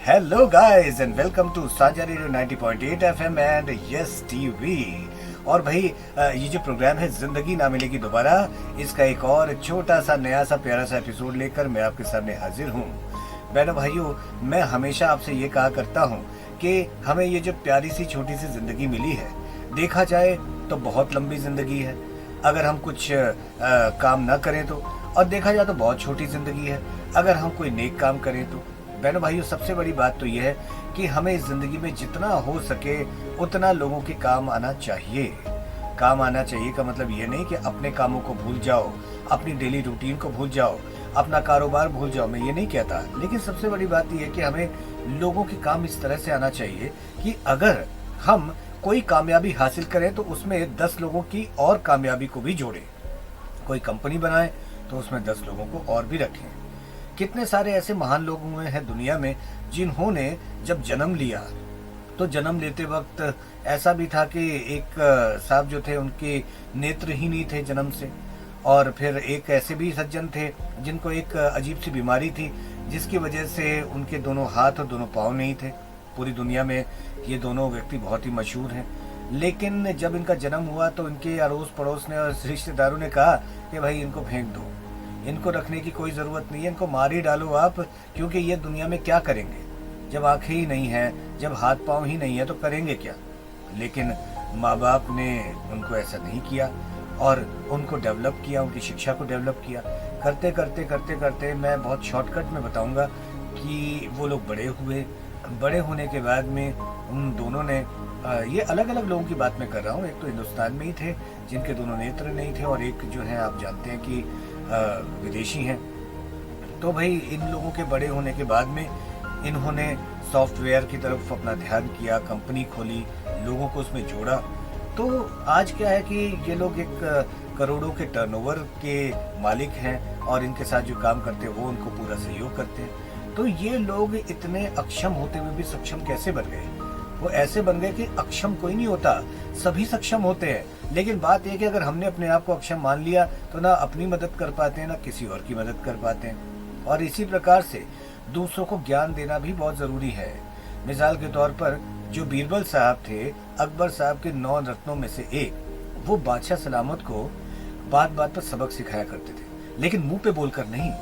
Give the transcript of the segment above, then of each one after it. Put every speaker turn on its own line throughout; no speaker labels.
Hello guys and welcome to साझा radio 90.8 FM and yes TV. और भाई ये जो प्रोग्राम है जिंदगी ना मिलेगी दोबारा, इसका एक और छोटा सा नया सा प्यारा सा एपिसोड लेकर मैं आपके सामने हाजिर हूँ। बहनों भाइयों, मैं हमेशा आपसे ये कहा करता हूँ कि हमें ये जो प्यारी सी छोटी सी जिंदगी मिली है, देखा जाए तो बहुत लंबी जिंदगी है अगर हम कुछ काम ना करें तो, और देखा जाए तो बहुत छोटी जिंदगी है अगर हम कोई नेक काम करें तो। बहनों भाइयों, सबसे बड़ी बात तो यह है कि हमें इस जिंदगी में जितना हो सके उतना लोगों के काम आना चाहिए। काम आना चाहिए का मतलब ये नहीं कि अपने कामों को भूल जाओ, अपनी डेली रूटीन को भूल जाओ, अपना कारोबार भूल जाओ, मैं ये नहीं कहता। लेकिन सबसे बड़ी बात यह है कि हमें लोगों के काम इस तरह से आना चाहिए कि अगर हम कोई कामयाबी हासिल करें तो उसमें 10 लोगों की और कामयाबी को भी जोड़ें। कोई कंपनी बनाए तो उसमें 10 लोगों को और भी रखें। कितने सारे ऐसे महान लोग हुए हैं दुनिया में जिन्होंने जब जन्म लिया तो जन्म लेते वक्त ऐसा भी था कि एक साहब जो थे उनके नेत्र ही नहीं थे जन्म से, और फिर एक ऐसे भी सज्जन थे जिनको एक अजीब सी बीमारी थी जिसकी वजह से उनके दोनों हाथ और दोनों पाँव नहीं थे। पूरी दुनिया में ये दोनों व्यक्ति बहुत ही मशहूर हैं। लेकिन जब इनका जन्म हुआ तो इनके अड़ोस पड़ोस ने और रिश्तेदारों ने कहा कि भाई इनको फेंक दो, इनको रखने की कोई ज़रूरत नहीं है, इनको मार ही डालो आप, क्योंकि ये दुनिया में क्या करेंगे जब आंखें ही नहीं हैं, जब हाथ पांव ही नहीं है तो करेंगे क्या। लेकिन माँ बाप ने उनको ऐसा नहीं किया और उनको डेवलप किया, उनकी शिक्षा को डेवलप किया। करते करते करते करते मैं बहुत शॉर्टकट में बताऊंगा कि वो लोग बड़े हुए। बड़े होने के बाद में उन दोनों ने ये अलग अलग लोगों की बात मैं कर रहा हूँ। एक तो हिंदुस्तान में ही थे जिनके दोनों नेत्र नहीं थे, और एक जो है आप जानते हैं कि विदेशी हैं। तो भाई इन लोगों के बड़े होने के बाद में इन्होंने सॉफ्टवेयर की तरफ अपना ध्यान किया, कंपनी खोली, लोगों को उसमें जोड़ा। तो आज क्या है कि ये लोग एक करोड़ों के टर्नओवर के मालिक हैं और इनके साथ जो काम करते हैं वो उनको पूरा सहयोग करते हैं। तो ये लोग इतने अक्षम होते हुए भी सक्षम कैसे बन गए? वो ऐसे बन गए कि अक्षम कोई नहीं होता, सभी सक्षम होते हैं। लेकिन बात यह कि अगर हमने अपने आप को अक्षम मान लिया तो ना अपनी मदद कर पाते हैं ना किसी और की मदद कर पाते हैं। और इसी प्रकार से दूसरों को ज्ञान देना भी बहुत जरूरी है। मिसाल के तौर पर जो बीरबल साहब थे, अकबर साहब के 9 रत्नों में से एक, वो बादशाह सलामत को बात बात पर सबक सिखाया करते थे, लेकिन मुंह पे बोलकर नहीं।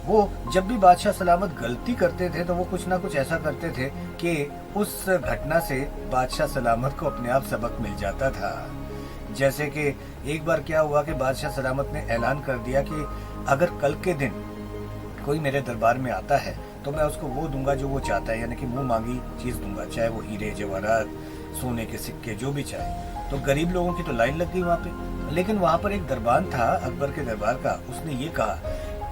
वो जब भी बादशाह सलामत गलती करते थे तो वो कुछ ना कुछ ऐसा करते थे कि उस घटना से बादशाह सलामत को अपने आप सबक मिल जाता था। जैसे कि एक बार क्या हुआ कि बादशाह सलामत ने ऐलान कर दिया कि अगर कल के दिन कोई मेरे दरबार में आता है तो मैं उसको वो दूंगा जो वो चाहता है, यानी कि मुंह मांगी चीज दूंगा, चाहे वो हीरे जवाहरात, सोने के सिक्के, जो भी चाहे। तो गरीब लोगों की तो लाइन लग गई वहाँ पे। लेकिन वहाँ पर एक दरबान था अकबर के दरबार का, उसने ये कहा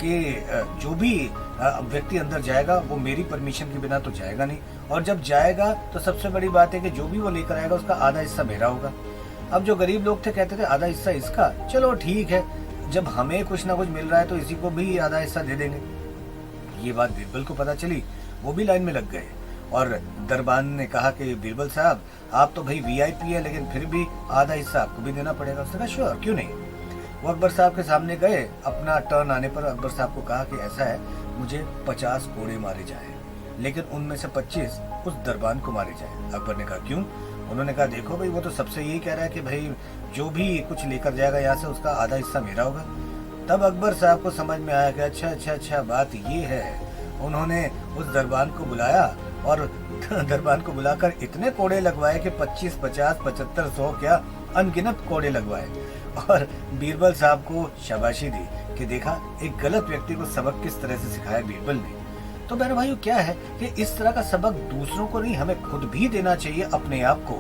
कि जो भी व्यक्ति अंदर जाएगा वो मेरी परमिशन के बिना तो जाएगा नहीं, और जब जाएगा तो सबसे बड़ी बात है कि जो भी वो लेकर आएगा उसका आधा हिस्सा मेरा होगा। अब जो गरीब लोग थे कहते थे आधा हिस्सा इसका, चलो ठीक है, जब हमें कुछ ना कुछ मिल रहा है तो इसी को भी आधा हिस्सा दे देंगे। ये बात बीरबल को पता चली, वो भी लाइन में लग गए और दरबान ने कहा कि बीरबल साहब आप तो भाई वीआईपी है, लेकिन फिर भी आधा हिस्सा आपको भी देना पड़ेगा। उसने कहा श्योर, क्यों नहीं। वो अकबर साहब के सामने गए। अपना टर्न आने पर अकबर साहब को कहा कि ऐसा है, मुझे 50 घोड़े मारे जाए, लेकिन उनमें से 25 उस दरबान को मारे जाए। अकबर ने कहा क्यों? उन्होंने कहा देखो भाई, वो तो सबसे यही कह रहा है कि भाई जो भी कुछ लेकर जाएगा यहाँ से उसका आधा हिस्सा मेरा होगा। तब अकबर साहब को समझ में आया कि अच्छा बात ये है। उन्होंने उस दरबान को बुलाया और दरबान को बुलाकर इतने कोड़े लगवाए कि 25, 50, 75, 100 क्या अनगिनत कोड़े लगवाए, और बीरबल साहब को शाबाशी दी कि देखा एक गलत व्यक्ति को सबक किस तरह से सिखाया बीरबल ने। तो बहनों भाइयों, क्या है कि इस तरह का सबक दूसरों को नहीं, हमें खुद भी देना चाहिए अपने आप को,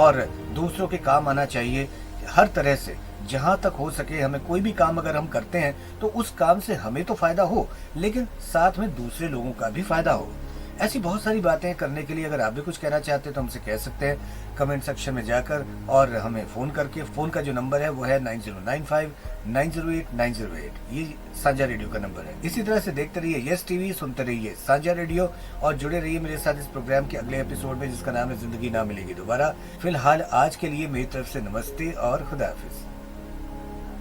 और दूसरों के काम आना चाहिए हर तरह से। जहां तक हो सके हमें कोई भी काम अगर हम करते हैं तो उस काम से हमें तो फायदा हो, लेकिन साथ में दूसरे लोगों का भी फायदा हो। ऐसी बहुत सारी बातें करने के लिए अगर आप भी कुछ कहना चाहते हैं तो हमसे कह सकते हैं कमेंट सेक्शन में जाकर, और हमें फ़ोन करके। फ़ोन का जो नंबर है वो है 9095908908। ये साझा रेडियो का नंबर है। इसी तरह से देखते रहिए यस टीवी, सुनते रहिए साझा रेडियो, और जुड़े रहिए मेरे साथ इस प्रोग्राम के अगले एपिसोड में जिसका नाम है जिंदगी ना मिलेगी दोबारा। फिलहाल आज के लिए मेरी तरफ से नमस्ते और खुदा हाफिज।